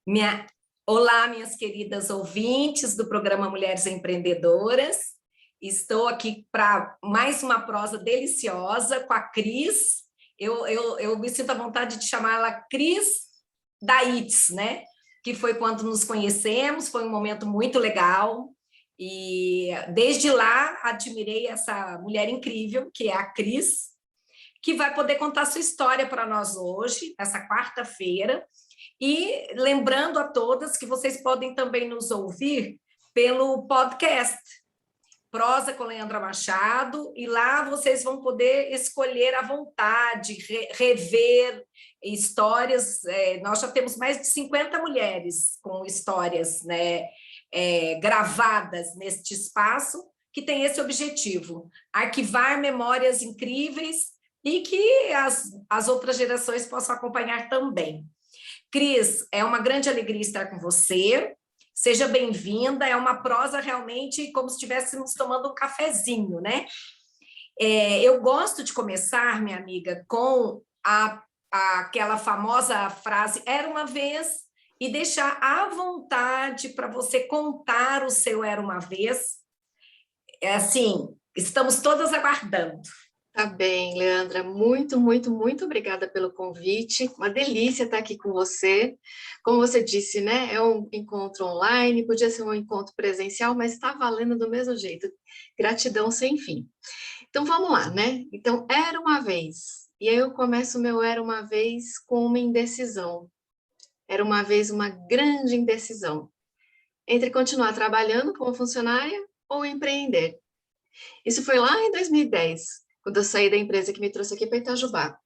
Minha... Olá, minhas queridas ouvintes do programa Mulheres Empreendedoras. Estou aqui para mais uma prosa deliciosa com a Cris. Eu me sinto à vontade de chamar ela Cris da ITS, né? Que foi quando nos conhecemos, foi um momento muito legal. E desde lá admirei essa mulher incrível, que é a Cris, que vai poder contar sua história para nós hoje, essa quarta-feira. E lembrando a todas que vocês podem também nos ouvir pelo podcast Prosa com Leandra Machado, e lá vocês vão poder escolher à vontade, rever histórias. Nós já temos mais de 50 mulheres com histórias, né, gravadas neste espaço, que tem esse objetivo, arquivar memórias incríveis e que as outras gerações possam acompanhar também. Cris, é uma grande alegria estar com você. Seja bem-vinda. É uma prosa realmente como se estivéssemos tomando um cafezinho, né? Eu gosto de começar, minha amiga, com aquela famosa frase "era uma vez" e deixar à vontade para você contar o seu "era uma vez". É assim, estamos todas aguardando. Tá bem, Leandra, muito obrigada pelo convite, uma delícia estar aqui com você. Como você disse, né, é um encontro online, podia ser um encontro presencial, mas está valendo do mesmo jeito, gratidão sem fim. Então vamos lá, né, então era uma vez, e aí eu começo o meu era uma vez com uma indecisão, era uma vez uma grande indecisão, entre continuar trabalhando como funcionária ou empreender. Isso foi lá em 2010, quando eu saí da empresa que me trouxe aqui para Itajubá.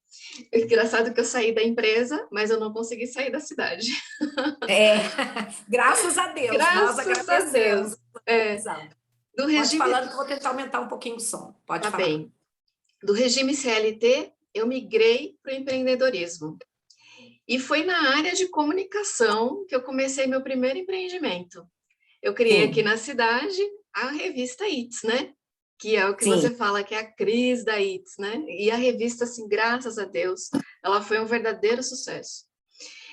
É engraçado que eu saí da empresa, mas eu não consegui sair da cidade. Graças a Deus, nós Graças a agradecemos. Deus. Do Pode regime... falando que eu vou tentar aumentar um pouquinho o som. Pode Tá falar. bem. Do regime CLT, eu migrei para o empreendedorismo. E foi na área de comunicação que eu comecei meu primeiro empreendimento. Eu criei aqui na cidade a revista ITS, né? Que é o que você fala, que é a Cris da ITS, né? E a revista, assim, graças a Deus, ela foi um verdadeiro sucesso.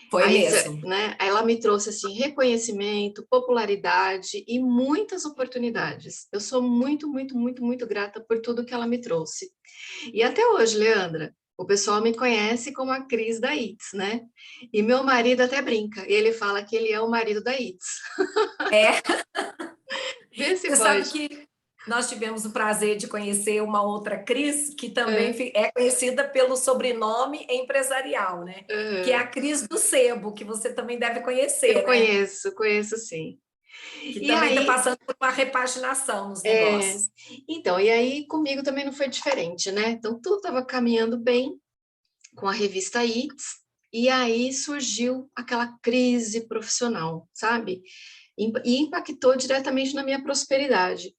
Foi mesmo. Né, ela me trouxe, assim, reconhecimento, popularidade e muitas oportunidades. Eu sou muito grata por tudo que ela me trouxe. E até hoje, Leandra, o pessoal me conhece como a Cris da ITS, né? E meu marido até brinca, ele fala que ele é o marido da ITS. Vê se Você pode. sabe que nós tivemos o prazer de conhecer uma outra Cris, que também é conhecida pelo sobrenome empresarial, né? Que é a Cris do Sebo, que você também deve conhecer, Eu né? conheço sim. Que E também está aí, passando por uma repaginação nos negócios. então, e aí comigo também não foi diferente, né? Então, tudo estava caminhando bem com a revista ITS, e aí surgiu aquela crise profissional, sabe? E impactou diretamente na minha prosperidade.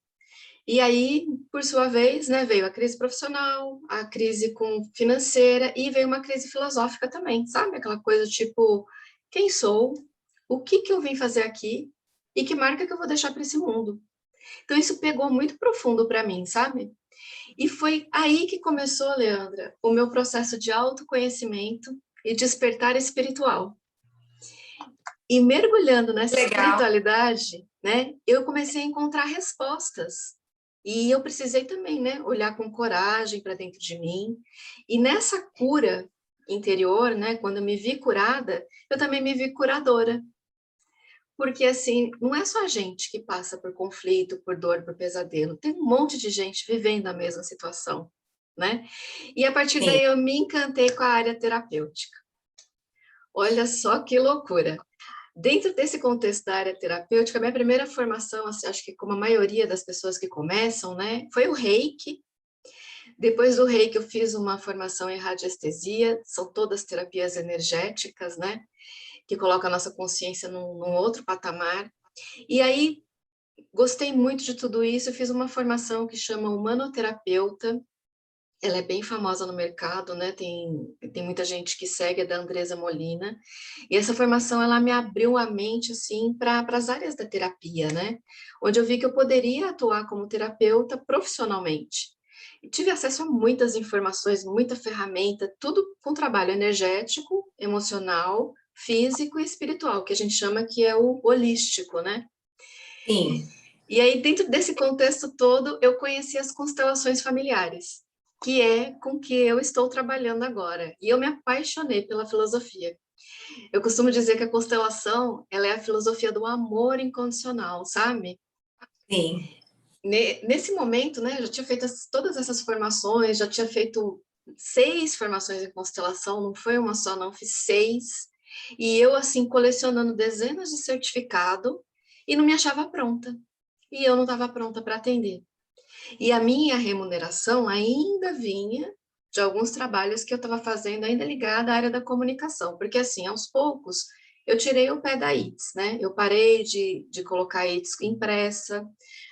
E aí, por sua vez, né, veio a crise profissional, a crise financeira e veio uma crise filosófica também, sabe? Aquela coisa tipo, quem sou? O que eu vim fazer aqui? E que marca que eu vou deixar para esse mundo? Então, isso pegou muito profundo para mim, sabe? E foi aí que começou, Leandra, o meu processo de autoconhecimento e despertar espiritual. E mergulhando nessa espiritualidade, né, eu comecei a encontrar respostas. E eu precisei também, né, olhar com coragem para dentro de mim. E nessa cura interior, né, quando eu me vi curada, eu também me vi curadora. Porque, assim, não é só a gente que passa por conflito, por dor, por pesadelo. Tem um monte de gente vivendo a mesma situação, né? E a partir daí eu me encantei com a área terapêutica. Olha só que loucura. Dentro desse contexto da área terapêutica, a minha primeira formação, assim, acho que como a maioria das pessoas que começam, né, foi o Reiki. Depois do Reiki eu fiz uma formação em radiestesia, são todas terapias energéticas, né, que colocam a nossa consciência num outro patamar. E aí, gostei muito de tudo isso, eu fiz uma formação que chama Humanoterapeuta, ela é bem famosa no mercado, né? Tem muita gente que segue, é da Andresa Molina. E essa formação, ela me abriu a mente, assim, para as áreas da terapia, né? Onde eu vi que eu poderia atuar como terapeuta profissionalmente. E tive acesso a muitas informações, muita ferramenta, tudo com trabalho energético, emocional, físico e espiritual, que a gente chama que é o holístico, né? Sim. E aí, dentro desse contexto todo, eu conheci as constelações familiares, que é com que eu estou trabalhando agora. E eu me apaixonei pela filosofia. Eu costumo dizer que a constelação, ela é a filosofia do amor incondicional, sabe? Sim. Nesse momento, né, eu já tinha feito todas essas formações, já tinha feito 6 formações em constelação, não foi uma só, não, fiz 6. E eu, assim, colecionando dezenas de certificado e não me achava pronta. E eu não estava pronta para atender. E a minha remuneração ainda vinha de alguns trabalhos que eu estava fazendo, ainda ligada à área da comunicação, porque assim, aos poucos, eu tirei o pé da ITS, né? Eu parei de colocar a ITS impressa,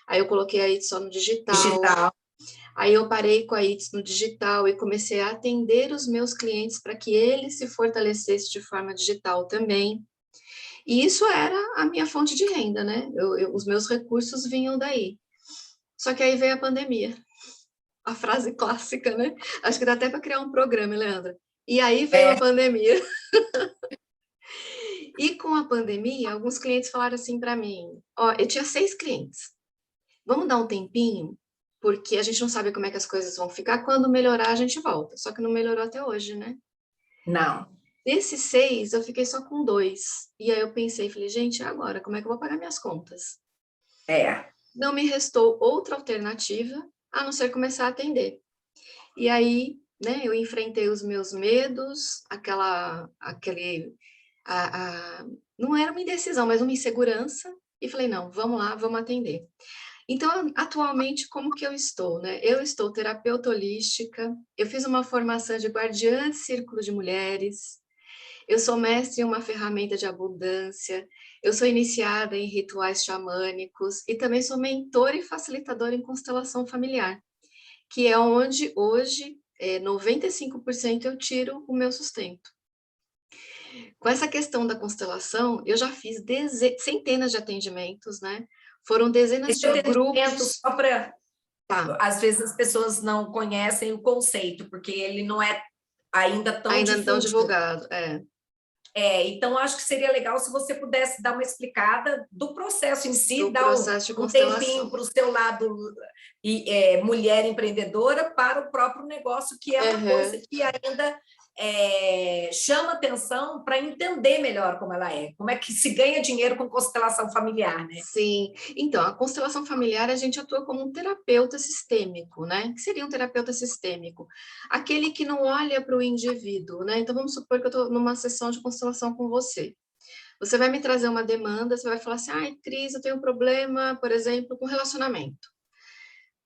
aí eu coloquei a ITS só no digital, Digital. aí eu parei com a ITS no digital e comecei a atender os meus clientes para que eles se fortalecessem de forma digital também. E isso era a minha fonte de renda, né? Os meus recursos vinham daí. Só que aí veio a pandemia. A frase clássica, né? Acho que dá até para criar um programa, Leandra. E aí veio a pandemia. E com a pandemia, alguns clientes falaram assim para mim: ó, eu tinha 6 clientes. Vamos dar um tempinho, porque a gente não sabe como é que as coisas vão ficar. Quando melhorar, a gente volta. Só que não melhorou até hoje, né? Não. Desses 6, eu fiquei só com 2. E aí eu pensei, falei, gente, e agora? Como é que eu vou pagar minhas contas? É. Não me restou outra alternativa a não ser começar a atender. E aí, né, eu enfrentei os meus medos, não era uma indecisão, mas uma insegurança, e falei, não, vamos lá, vamos atender. Então, atualmente, como que eu estou, né? Eu estou terapeuta holística, eu fiz uma formação de guardiã de círculo de mulheres, eu sou mestre em uma ferramenta de abundância, eu sou iniciada em rituais xamânicos e também sou mentora e facilitadora em constelação familiar, que é onde hoje 95% eu tiro o meu sustento. Com essa questão da constelação, eu já fiz centenas de atendimentos, né? Foram dezenas Esse de atendimento, grupos. só para. Tá, Às vezes as pessoas não conhecem o conceito, porque ele não é ainda tão ainda não difundido. divulgado, Então, acho que seria legal se você pudesse dar uma explicada do processo em si, do dar processo de um tempinho constelação. para o seu lado mulher empreendedora para o próprio negócio, que é uma Uhum. coisa que ainda chama atenção para entender melhor como ela é, como é que se ganha dinheiro com constelação familiar, né? Sim, então, a constelação familiar, a gente atua como um terapeuta sistêmico, né? O que seria um terapeuta sistêmico? Aquele que não olha para o indivíduo, né? Então, vamos supor que eu estou numa sessão de constelação com você. Você vai me trazer uma demanda, você vai falar assim, ai, Cris, eu tenho um problema, por exemplo, com relacionamento.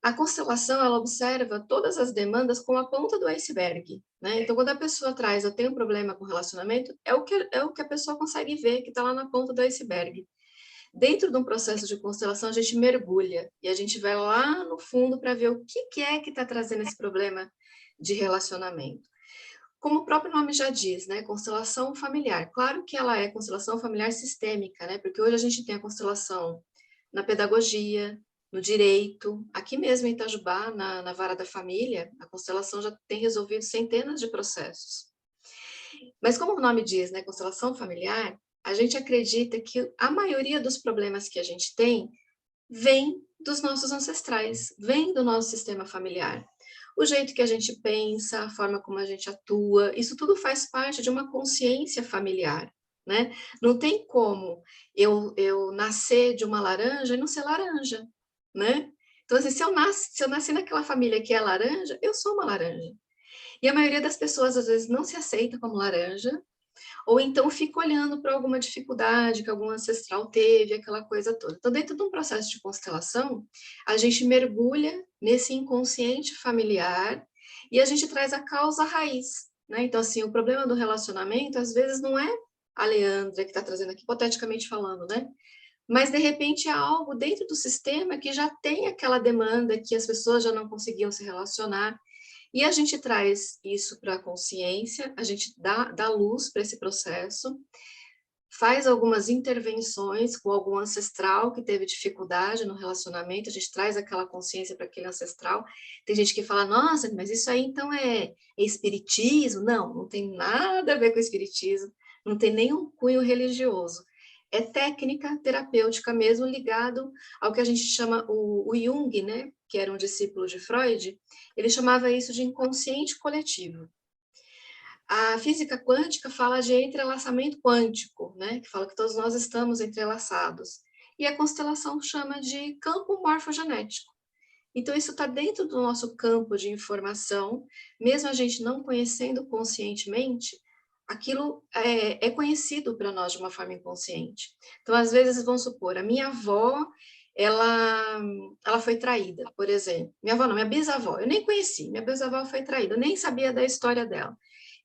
A constelação, ela observa todas as demandas com a ponta do iceberg, né? Então, quando a pessoa traz, eu tenho um problema com relacionamento, é o que a pessoa consegue ver, que está lá na ponta do iceberg. Dentro de um processo de constelação, a gente mergulha e a gente vai lá no fundo para ver o que é que está trazendo esse problema de relacionamento. Como o próprio nome já diz, né, constelação familiar. Claro que ela é constelação familiar sistêmica, né, porque hoje a gente tem a constelação na pedagogia, no direito, aqui mesmo em Itajubá, na Vara da Família, a constelação já tem resolvido centenas de processos. Mas como o nome diz, né, constelação familiar, a gente acredita que a maioria dos problemas que a gente tem vem dos nossos ancestrais, vem do nosso sistema familiar. O jeito que a gente pensa, a forma como a gente atua, isso tudo faz parte de uma consciência familiar, né? Não tem como eu nascer de uma laranja e não ser laranja, né? Então, assim, se eu nasci naquela família que é laranja, eu sou uma laranja. E a maioria das pessoas, às vezes, não se aceita como laranja, ou então fica olhando para alguma dificuldade que algum ancestral teve, aquela coisa toda. Então, dentro de um processo de constelação, a gente mergulha nesse inconsciente familiar e a gente traz a causa raiz, né? Então, assim, o problema do relacionamento, às vezes, não é a Leandra que está trazendo aqui, hipoteticamente falando, né? Mas, de repente, há algo dentro do sistema que já tem aquela demanda que as pessoas já não conseguiam se relacionar, e a gente traz isso para a consciência, a gente dá luz para esse processo, faz algumas intervenções com algum ancestral que teve dificuldade no relacionamento, a gente traz aquela consciência para aquele ancestral. Tem gente que fala, nossa, mas isso aí então é espiritismo? Não, não tem nada a ver com espiritismo, não tem nenhum cunho religioso. É técnica terapêutica mesmo, ligado ao que a gente chama o Jung, né, que era um discípulo de Freud, ele chamava isso de inconsciente coletivo. A física quântica fala de entrelaçamento quântico, né, que fala que todos nós estamos entrelaçados. E a constelação chama de campo morfogenético. Então, isso está dentro do nosso campo de informação, mesmo a gente não conhecendo conscientemente, aquilo é conhecido para nós de uma forma inconsciente. Então, às vezes, vamos supor, a minha avó, ela foi traída, por exemplo. Minha avó não, minha bisavó, eu nem conheci, minha bisavó foi traída, eu nem sabia da história dela.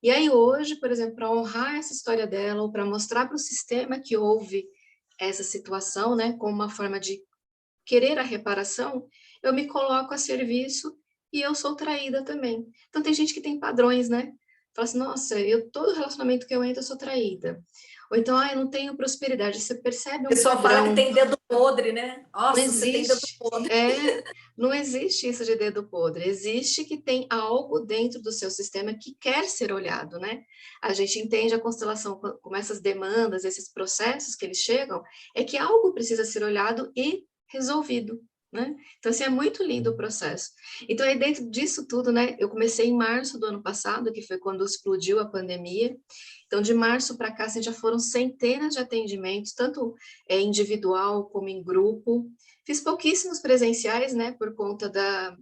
E aí, hoje, por exemplo, para honrar essa história dela, ou para mostrar para o sistema que houve essa situação, né, como uma forma de querer a reparação, eu me coloco a serviço e eu sou traída também. Então, tem gente que tem padrões, né? Fala assim, nossa, todo relacionamento que eu entro, eu sou traída. Ou então, eu não tenho prosperidade. Você percebe O um pessoal fala que padrão. tem dedo podre, né? Não Nossa, você tem dedo existe, podre. não existe isso de dedo podre. Existe que tem algo dentro do seu sistema que quer ser olhado, né? A gente entende a constelação como essas demandas, esses processos que eles chegam, é que algo precisa ser olhado e resolvido, né? Então, assim, é muito lindo o processo. Então, aí dentro disso tudo, né, eu comecei em março do ano passado, que foi quando explodiu a pandemia. Então, de março para cá, assim, já foram centenas de atendimentos, tanto individual como em grupo. Fiz pouquíssimos presenciais, né, por conta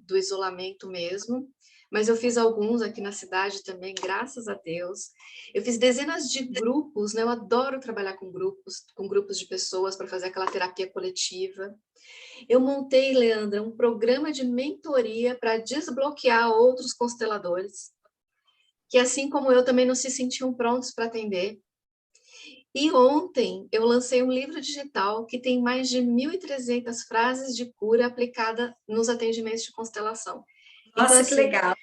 do isolamento mesmo, mas eu fiz alguns aqui na cidade também, graças a Deus. Eu fiz dezenas de grupos, né, eu adoro trabalhar com grupos de pessoas para fazer aquela terapia coletiva. Eu montei, Leandra, um programa de mentoria para desbloquear outros consteladores, que assim como eu também não se sentiam prontos para atender. E ontem eu lancei um livro digital que tem mais de 1.300 frases de cura aplicada nos atendimentos de constelação. Então, Nossa, que assim, legal.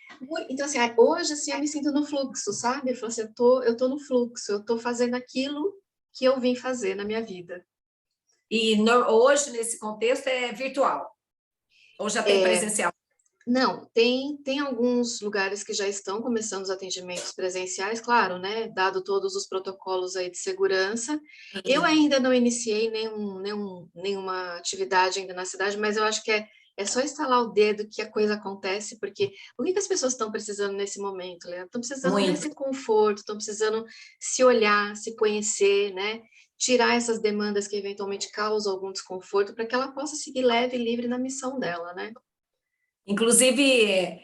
hoje, assim, eu me sinto no fluxo, sabe? Eu falo assim, eu tô no fluxo, eu tô fazendo aquilo que eu vim fazer na minha vida. E hoje, nesse contexto, é virtual? Ou já tem presencial? Não, tem alguns lugares que já estão começando os atendimentos presenciais, claro, né? Dado todos os protocolos aí de segurança. Eu ainda não iniciei nenhuma atividade ainda na cidade, mas eu acho que é só instalar o dedo que a coisa acontece, porque o que as pessoas estão precisando nesse momento, Leandro? Estão precisando Muito. desse conforto, estão precisando se olhar, se conhecer, né? Tirar essas demandas que eventualmente causam algum desconforto, para que ela possa seguir leve e livre na missão dela, né? Inclusive,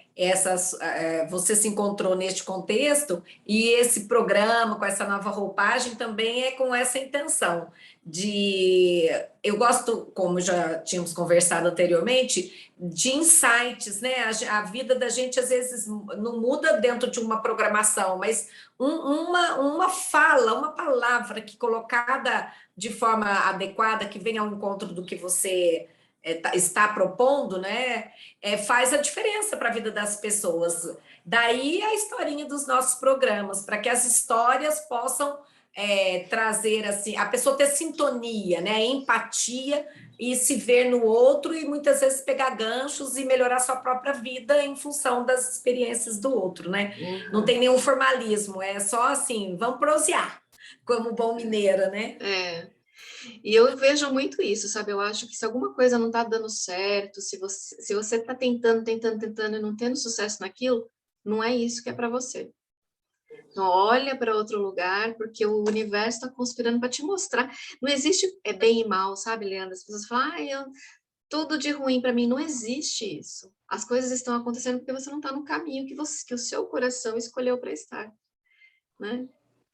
você se encontrou neste contexto e esse programa, com essa nova roupagem, também é com essa intenção de... Eu gosto, como já tínhamos conversado anteriormente, de insights, né? A vida da gente, às vezes, não muda dentro de uma programação, mas uma fala, uma palavra que colocada de forma adequada, que venha ao encontro do que você está propondo, né? Faz a diferença para a vida das pessoas. Daí a historinha dos nossos programas, para que as histórias possam trazer assim, a pessoa ter sintonia, né? Empatia e se ver no outro e muitas vezes pegar ganchos e melhorar sua própria vida em função das experiências do outro, né? Uhum. Não tem nenhum formalismo, é só assim, vamos prosear, como bom mineira, né? E eu vejo muito isso, sabe? Eu acho que se alguma coisa não está dando certo, se você está tentando e não tendo sucesso naquilo, não é isso que é para você. Então, olha para outro lugar, porque o universo está conspirando para te mostrar. Não existe bem e mal, sabe, Leandro? As pessoas falam, tudo de ruim para mim. Não existe isso. As coisas estão acontecendo porque você não está no caminho que o seu coração escolheu para estar, né?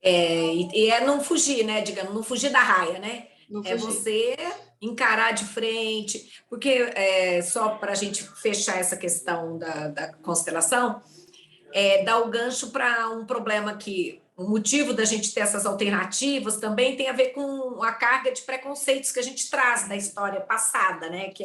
E não fugir, né? Digamos, não fugir da raia, né? Não É fugir. você encarar de frente, porque só para a gente fechar essa questão da constelação, dá o gancho para um problema que o motivo da gente ter essas alternativas também tem a ver com a carga de preconceitos que a gente traz da história passada, né? Que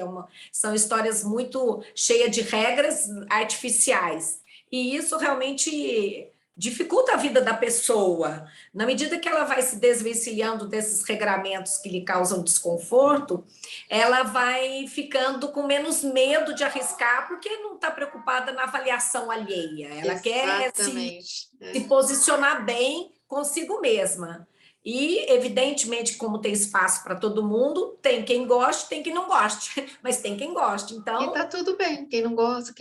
são histórias muito cheias de regras artificiais. E isso realmente dificulta a vida da pessoa. Na medida que ela vai se desvencilhando desses regramentos que lhe causam desconforto, ela vai ficando com menos medo de arriscar, porque não está preocupada na avaliação alheia. Ela quer se Exatamente. posicionar bem consigo mesma. E, evidentemente, como tem espaço para todo mundo, tem quem goste, tem quem não goste, mas tem quem goste. E Então, tá tudo bem. Quem gosta,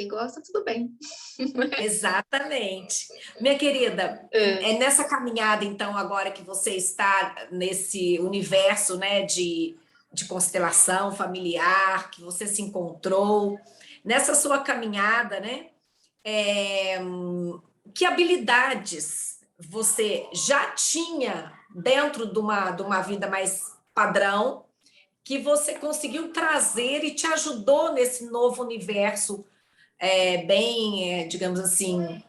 tudo bem. exatamente. Minha querida, É. é nessa caminhada, então, agora que você está nesse universo, né, de constelação familiar, que você se encontrou, nessa sua caminhada, né, é, que habilidades você já tinha dentro de uma vida mais padrão, que você conseguiu trazer e te ajudou nesse novo universo, digamos assim,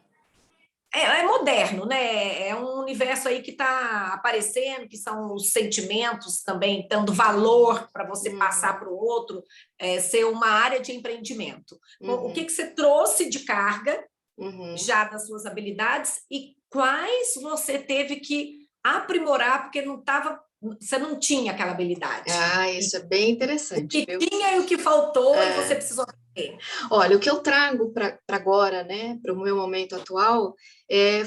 é moderno, né? É um universo aí que está aparecendo, que são os sentimentos também, dando valor para você passar Uhum, para o outro, ser uma área de empreendimento. O que uhum, que você trouxe de carga uhum. já das suas habilidades e quais você teve que aprimorar porque você não tinha aquela habilidade? Ah, E isso é bem o interessante, que viu? tinha e o que faltou e você É. precisou ter? Olha, o que eu trago para agora, né, para o meu momento atual,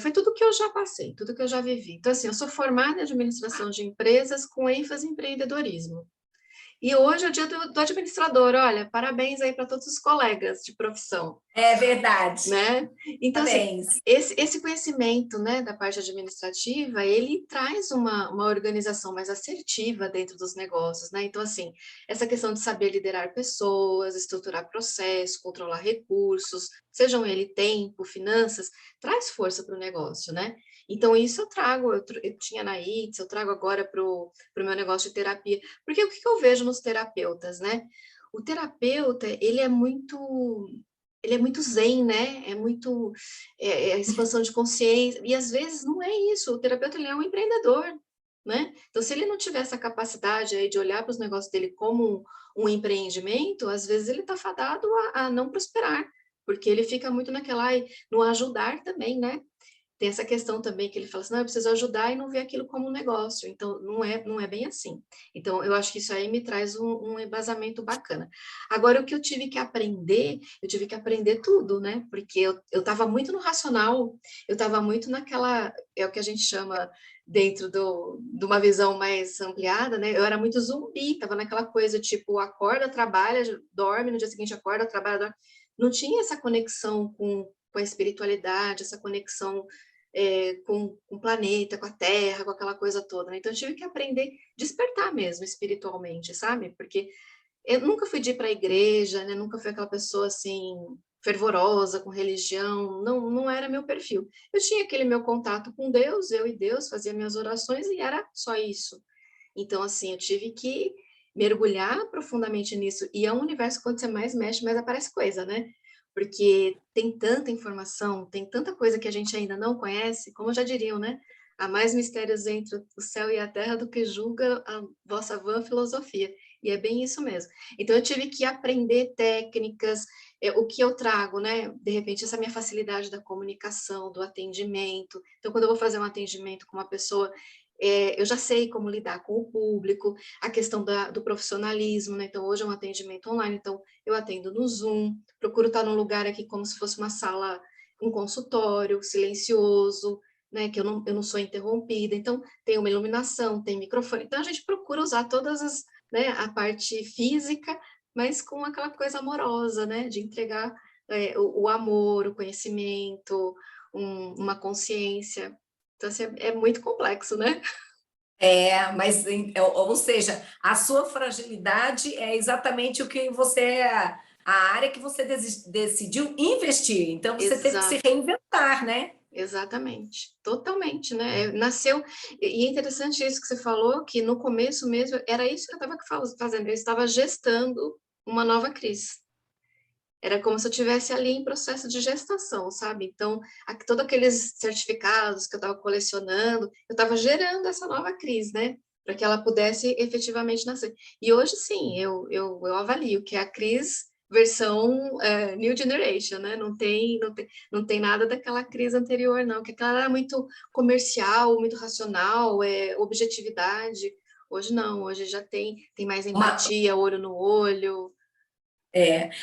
foi tudo que eu já passei, tudo que eu já vivi. Então, assim, eu sou formada em administração de empresas com ênfase em empreendedorismo. E hoje é o dia do administrador. Olha, parabéns aí para todos os colegas de profissão, É verdade. né? Então, assim, Parabéns. esse conhecimento, né, da parte administrativa, ele traz uma organização mais assertiva dentro dos negócios, né? Então, assim, essa questão de saber liderar pessoas, estruturar processos, controlar recursos, sejam ele tempo, finanças, traz força para o negócio, né? Então, isso eu trago, eu tinha na ITS, eu trago agora para o meu negócio de terapia. Porque o que eu vejo nos terapeutas, né? O terapeuta, ele é muito zen, né? É muito expansão de consciência. E às vezes não é isso. O terapeuta ele é um empreendedor, né? Então, se ele não tiver essa capacidade aí de olhar para os negócios dele como um empreendimento, às vezes ele está fadado a não prosperar, porque ele fica muito naquela, ai, no ajudar também, né? Tem essa questão também que ele fala assim, não, eu preciso ajudar e não ver aquilo como um negócio. Então, não é bem assim. Então, eu acho que isso aí me traz um embasamento bacana. Agora, o que eu tive que aprender tudo, né? Porque eu estava muito no racional, eu estava muito naquela, é o que a gente chama dentro de uma visão mais ampliada, né? Eu era muito zumbi, estava naquela coisa tipo, acorda, trabalha, dorme, no dia seguinte acorda, trabalha, dorme. Não tinha essa conexão com a espiritualidade, essa conexão com o planeta, com a Terra, com aquela coisa toda, né? Então, eu tive que aprender a despertar mesmo espiritualmente, sabe? Porque eu nunca fui de ir para a igreja, né? Nunca fui aquela pessoa assim fervorosa com religião, não era meu perfil. Eu tinha aquele meu contato com Deus, eu e Deus, fazia minhas orações e era só isso. Então, assim, eu tive que mergulhar profundamente nisso. E é um universo que quando você mais mexe, mais aparece coisa, né? Porque tem tanta informação, tem tanta coisa que a gente ainda não conhece, como já diriam, né? Há mais mistérios entre o céu e a terra do que julga a vossa vã filosofia. E é bem isso mesmo. Então, eu tive que aprender técnicas, o que eu trago, né? De repente, essa minha facilidade da comunicação, do atendimento. Então, quando eu vou fazer um atendimento com uma pessoa, eu já sei como lidar com o público, a questão do profissionalismo, né? Então, hoje é um atendimento online, então eu atendo no Zoom, procuro estar num lugar aqui como se fosse uma sala, um consultório, silencioso, né? Que eu não sou interrompida, então tem uma iluminação, tem microfone, então a gente procura usar todas as, né, a parte física, mas com aquela coisa amorosa, né? De entregar o amor, o conhecimento, uma consciência. Então, assim, é muito complexo, né? Mas, ou seja, a sua fragilidade é exatamente o que você, a área que você decidiu investir. Então, você teve que se Exato, reinventar, né? exatamente, totalmente, né? Nasceu, e é interessante isso que você falou, que no começo mesmo, era isso que eu estava fazendo, eu estava gestando uma nova crise. Era como se eu estivesse ali em processo de gestação, sabe? Então, todos aqueles certificados que eu estava colecionando, eu estava gerando essa nova crise, né? Para que ela pudesse efetivamente nascer. E hoje, sim, eu avalio que é a crise versão New Generation, né? Não tem nada daquela crise anterior, não, que aquela era muito comercial, muito racional, objetividade. Hoje não, hoje já tem mais Uma, empatia, olho no olho.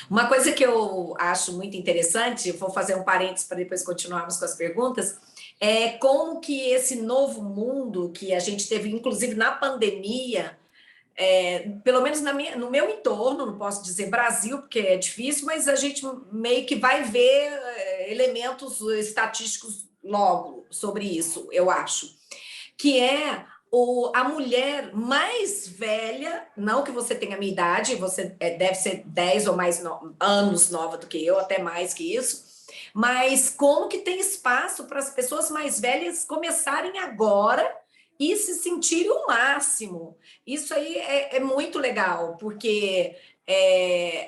uma coisa que eu acho muito interessante, vou fazer um parênteses para depois continuarmos com as perguntas, É como que esse novo mundo que a gente teve, inclusive na pandemia, pelo menos no meu entorno, não posso dizer Brasil, porque é difícil, mas a gente meio que vai ver elementos estatísticos logo sobre isso, eu acho, que é a mulher mais velha, não que você tenha a minha idade, você deve ser 10 ou mais anos nova do que eu, até mais que isso, mas como que tem espaço para as pessoas mais velhas começarem agora e se sentirem o máximo. Isso aí é muito legal, porque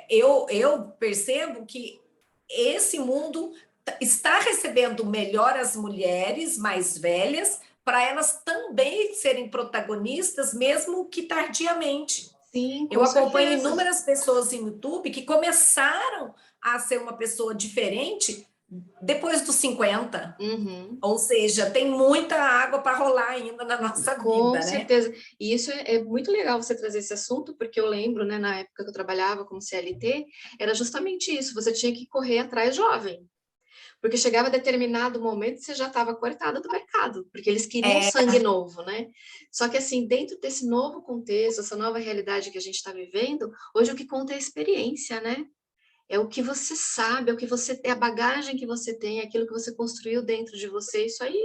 eu percebo que esse mundo está recebendo melhor as mulheres mais velhas para elas também serem protagonistas, mesmo que tardiamente. Sim, Eu com acompanho certeza. inúmeras pessoas em YouTube que começaram a ser uma pessoa diferente depois dos 50. Uhum. Ou seja, tem muita água para rolar ainda na nossa Com vida, né? certeza. E isso é muito legal você trazer esse assunto, porque eu lembro, né, na época que eu trabalhava como CLT, era justamente isso, você tinha que correr atrás jovem. Porque chegava determinado momento você já estava cortada do mercado, porque eles queriam É, sangue novo, né? Só que assim, dentro desse novo contexto, essa nova realidade que a gente está vivendo, hoje o que conta é a experiência, né? É o que você sabe, é o que você é a bagagem que você tem, é aquilo que você construiu dentro de você, isso aí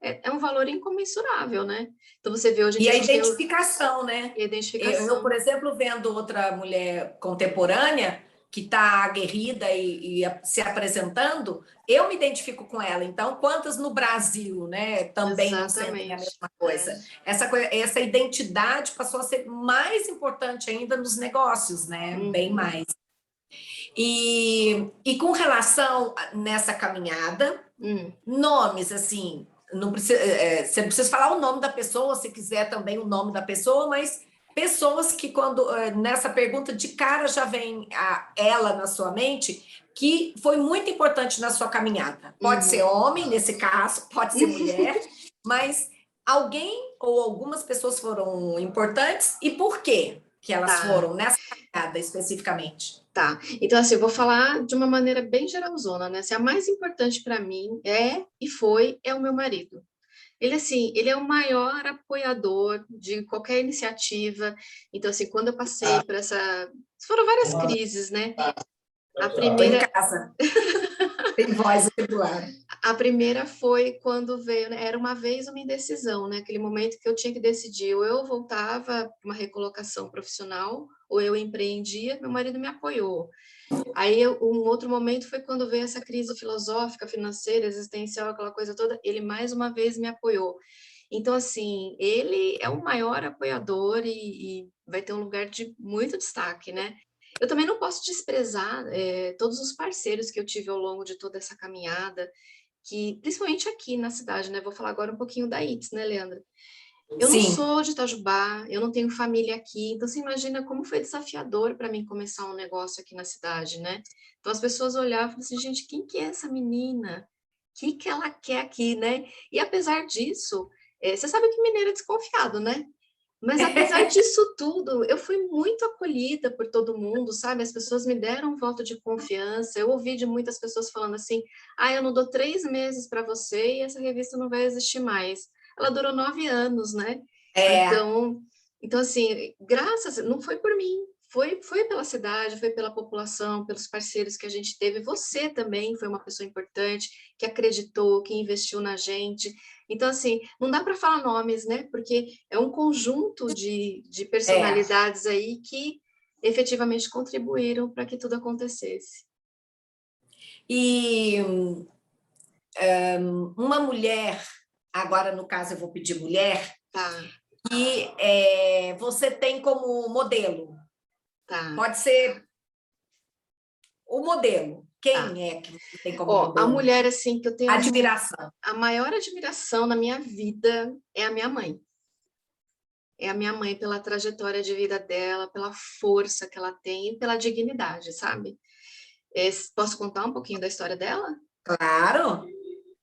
é um valor incomensurável, né? Então você vê hoje em e dia a a gente tem identificação, né? a Por identificação. exemplo, vendo outra mulher contemporânea que está aguerrida e se apresentando, eu me identifico com ela. Então, quantas no Brasil, né, também não sentem a Exatamente. mesma É. coisa? Essa identidade passou a ser mais importante ainda nos negócios, né? Bem Uhum. mais. E com relação nessa caminhada, Hum. nomes, assim, não precisa, você não precisa falar o nome da pessoa, se quiser também o nome da pessoa, mas pessoas que quando nessa pergunta de cara já vem ela na sua mente, que foi muito importante na sua caminhada. Pode ser Uhum. homem, nesse caso, pode ser mulher, mas alguém ou algumas pessoas foram importantes e por quê que elas Tá. foram nessa caminhada especificamente? Tá, então assim, eu vou falar de uma maneira bem geralzona, né? Assim, a mais importante para mim é o meu marido. Ele assim, ele é o maior apoiador de qualquer iniciativa. Então assim, quando eu passei por foram várias crises, né? A Estou em primeira, casa, tem voz aqui do lado. a primeira foi quando veio, né? Era uma vez uma indecisão, né? Aquele momento que eu tinha que decidir, ou eu voltava para uma recolocação profissional, ou eu empreendia. Meu marido me apoiou. Aí, um outro momento foi quando veio essa crise filosófica, financeira, existencial, aquela coisa toda. Ele, mais uma vez, me apoiou. Então, assim, ele é o maior apoiador e vai ter um lugar de muito destaque, né? Eu também não posso desprezar todos os parceiros que eu tive ao longo de toda essa caminhada, que principalmente aqui na cidade, né? Vou falar agora um pouquinho da ITS, né, Leandra? Eu não Sim. sou de Itajubá, eu não tenho família aqui, então você imagina como foi desafiador para mim começar um negócio aqui na cidade, né? Então as pessoas olhavam e falavam assim, gente, quem que é essa menina? O que que ela quer aqui, né? E apesar disso, você sabe que mineiro é desconfiado, né? Mas apesar disso tudo, eu fui muito acolhida por todo mundo, sabe? As pessoas me deram um voto de confiança. Eu ouvi de muitas pessoas falando assim: ah, eu não dou 3 meses para você e essa revista não vai existir mais. Ela durou 9 anos, né? É, Então, então assim, graças, não foi por mim, foi pela cidade, foi pela população, pelos parceiros que a gente teve. Você também foi uma pessoa importante que acreditou, que investiu na gente. Então, assim, não dá para falar nomes, né? Porque é um conjunto de é. personalidades aí que efetivamente contribuíram para que tudo acontecesse. E uma mulher, agora no caso eu vou pedir mulher, Tá, que você tem como modelo. tá, Pode ser o modelo. tá. Quem é que você tem como Ó, a modelo? mulher, assim, que eu tenho Admiração. a maior admiração na minha vida é a minha mãe. É a minha mãe pela trajetória de vida dela, pela força que ela tem e pela dignidade, sabe? Posso contar um pouquinho da história dela? Claro,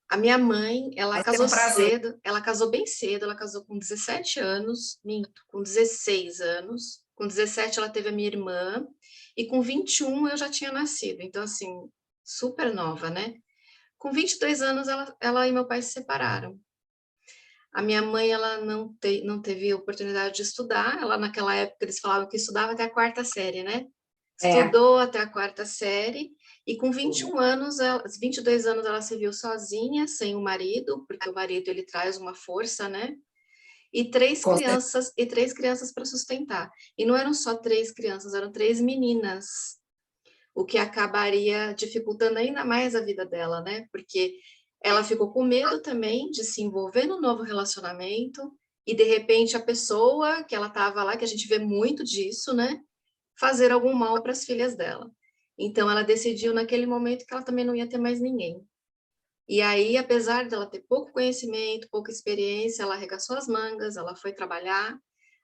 A minha mãe, ela vai ser casou um prazer. cedo, ela casou bem cedo, ela casou com 17 anos, minto, com 16 anos. Com 17 ela teve a minha irmã e com 21 eu já tinha nascido. Então, assim, super nova, né? Com 22 anos, ela e meu pai se separaram. A minha mãe, ela não teve oportunidade de estudar. Ela, naquela época, eles falavam que estudava até a 4ª série, né? É, Estudou até a 4ª série. E com 21 anos, 22 anos, ela se viu sozinha, sem o marido, porque o marido, ele traz uma força, né? E com certeza. três crianças para sustentar. E não eram só 3 crianças, eram 3 meninas, o que acabaria dificultando ainda mais a vida dela, né? Porque ela ficou com medo também de se envolver no novo relacionamento e, de repente, a pessoa que ela estava lá, que a gente vê muito disso, né? Fazer algum mal para as filhas dela. Então, ela decidiu naquele momento que ela também não ia ter mais ninguém. E aí, apesar dela ter pouco conhecimento, pouca experiência, ela arregaçou as mangas, ela foi trabalhar.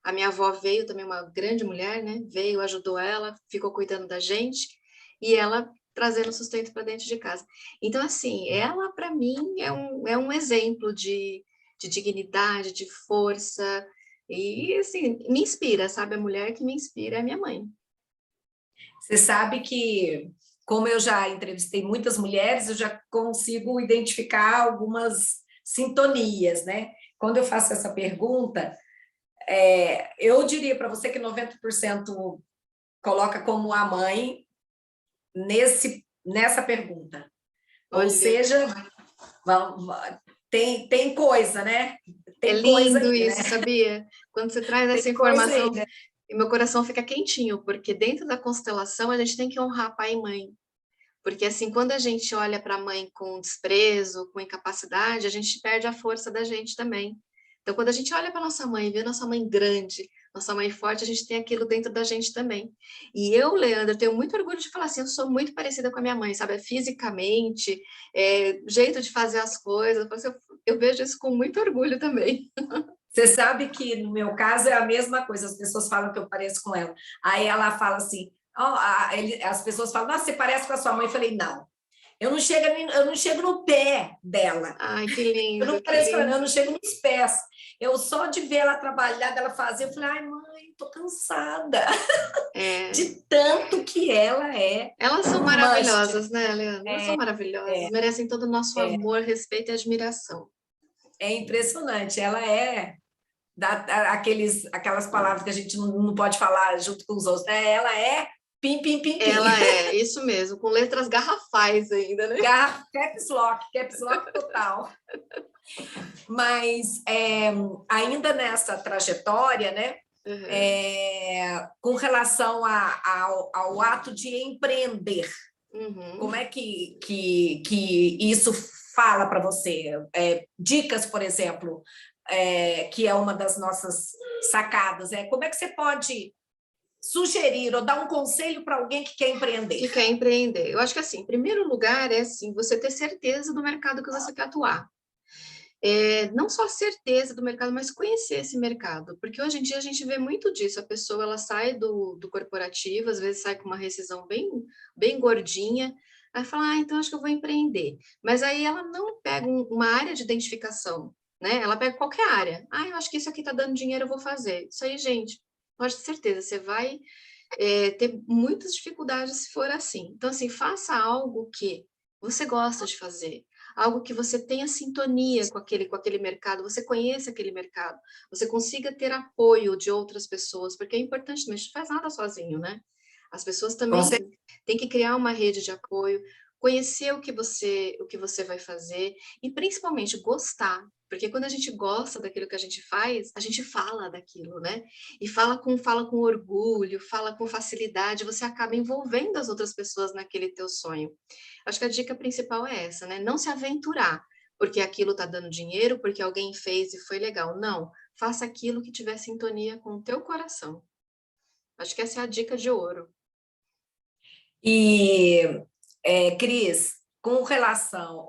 A minha avó veio, também uma grande mulher, né? Veio, ajudou ela, ficou cuidando da gente, e ela trazendo sustento para dentro de casa. Então, assim, ela, para mim, é um exemplo de dignidade, de força, e, assim, me inspira, sabe? A mulher que me inspira é a minha mãe. Você sabe que, como eu já entrevistei muitas mulheres, eu já consigo identificar algumas sintonias, né? Quando eu faço essa pergunta, eu diria para você que 90% coloca como a mãe nessa pergunta. Ou Olha, seja, tem coisa, né? é Tem coisa lindo aí, né? isso, sabia? Quando você traz Tem essa coisa aí, informação, né? e meu coração fica quentinho, porque dentro da constelação a gente tem que honrar pai e mãe. Porque assim, quando a gente olha para a mãe com desprezo, com incapacidade, a gente perde a força da gente também. Então, quando a gente olha para nossa mãe, vê nossa mãe grande, nossa mãe forte, a gente tem aquilo dentro da gente também. E eu, Leandro, tenho muito orgulho de falar assim, eu sou muito parecida com a minha mãe, sabe? Fisicamente, jeito de fazer as coisas, eu vejo isso com muito orgulho também. Você sabe que no meu caso é a mesma coisa, as pessoas falam que eu pareço com ela. Aí ela fala assim, as pessoas falam, nossa, você parece com a sua mãe. Eu falei, não, eu não chego no pé dela. Ai, que Eu não lindo, que pareço com ela, eu lindo. não chego nos pés. Eu só de ver ela trabalhar, dela fazer, eu falei, ai, mãe, tô cansada É, de tanto que ela é elas são must. maravilhosas, né, Leandro? Elas são maravilhosas, merecem todo o nosso amor, respeito e admiração. É impressionante. Ela é aquelas palavras que a gente não pode falar junto com os outros, né? Ela é pim, pim, pim, pim. Ela é, isso mesmo, com letras garrafais ainda, né? Caps lock total. Mas ainda nessa trajetória, né? Uhum, Com relação ao ato de empreender, uhum. como é que isso fala para você? Dicas, por exemplo, que é uma das nossas sacadas, como é que você pode sugerir ou dar um conselho para alguém que quer empreender? Que quer empreender. Eu acho que assim, em primeiro lugar é assim, você ter certeza do mercado que você quer atuar. Não só certeza do mercado, mas conhecer esse mercado, porque hoje em dia a gente vê muito disso, a pessoa ela sai do corporativo, às vezes sai com uma rescisão bem gordinha, aí fala, então acho que eu vou empreender, mas aí ela não pega uma área de identificação, né? Ela pega qualquer área, eu acho que isso aqui está dando dinheiro, eu vou fazer. Isso aí, gente, pode ter certeza, você vai ter muitas dificuldades se for assim. Então, assim, faça algo que você gosta de fazer, algo que você tenha sintonia com aquele mercado, você conheça aquele mercado, você consiga ter apoio de outras pessoas, porque é importante, mas não faz nada sozinho, né? As pessoas Com também têm que criar uma rede de apoio, conhecer o que você vai fazer e principalmente gostar, porque quando a gente gosta daquilo que a gente faz, a gente fala daquilo, né? E fala com orgulho, fala com facilidade, você acaba envolvendo as outras pessoas naquele teu sonho. Acho que a dica principal é essa, né? Não se aventurar, porque aquilo está dando dinheiro, porque alguém fez e foi legal. Não, faça aquilo que tiver sintonia com o teu coração. Acho que essa é a dica de ouro. E, Cris, com relação,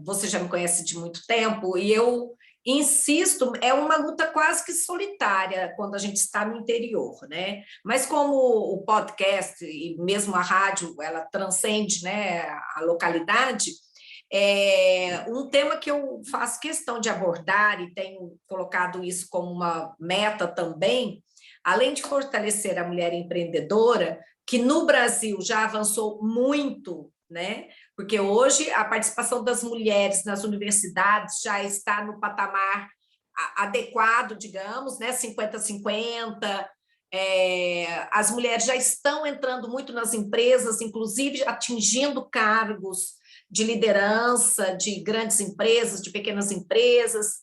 você já me conhece de muito tempo e eu insisto, é uma luta quase que solitária quando a gente está no interior, né? Mas como o podcast e mesmo a rádio, ela transcende, né, a localidade, um tema que eu faço questão de abordar e tenho colocado isso como uma meta também, além de fortalecer a mulher empreendedora, que no Brasil já avançou muito, né? porque hoje a participação das mulheres nas universidades já está no patamar adequado, digamos, né? 50-50. As mulheres já estão entrando muito nas empresas, inclusive atingindo cargos de liderança de grandes empresas, de pequenas empresas.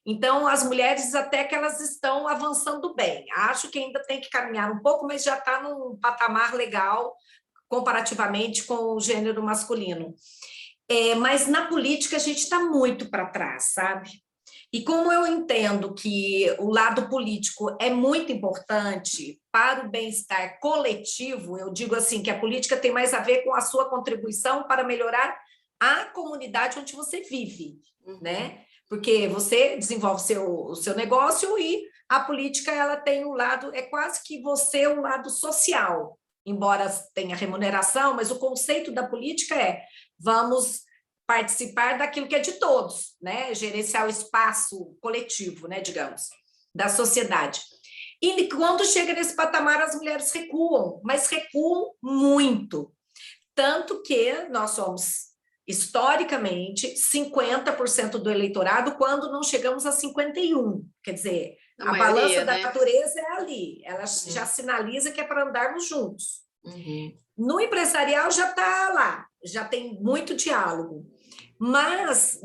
Então, as mulheres até que elas estão avançando bem. Acho que ainda tem que caminhar um pouco, mas já está num patamar legal comparativamente com o gênero masculino. Mas na política a gente está muito para trás, sabe? E como eu entendo que o lado político é muito importante para o bem-estar coletivo, eu digo assim que a política tem mais a ver com a sua contribuição para melhorar a comunidade onde você vive, né? Porque você desenvolve o seu negócio e a política ela tem um lado, é quase que você um lado social, embora tenha remuneração, mas o conceito da política vamos participar daquilo que é de todos, né? Gerenciar o espaço coletivo, né? Digamos, da sociedade. E quando chega nesse patamar, as mulheres recuam, mas recuam muito. Tanto que nós somos, historicamente, 50% do eleitorado quando não chegamos a 51%. Quer dizer, a balança da natureza é ali, ela já sinaliza que é para andarmos juntos. No empresarial já está lá, já tem muito diálogo. Mas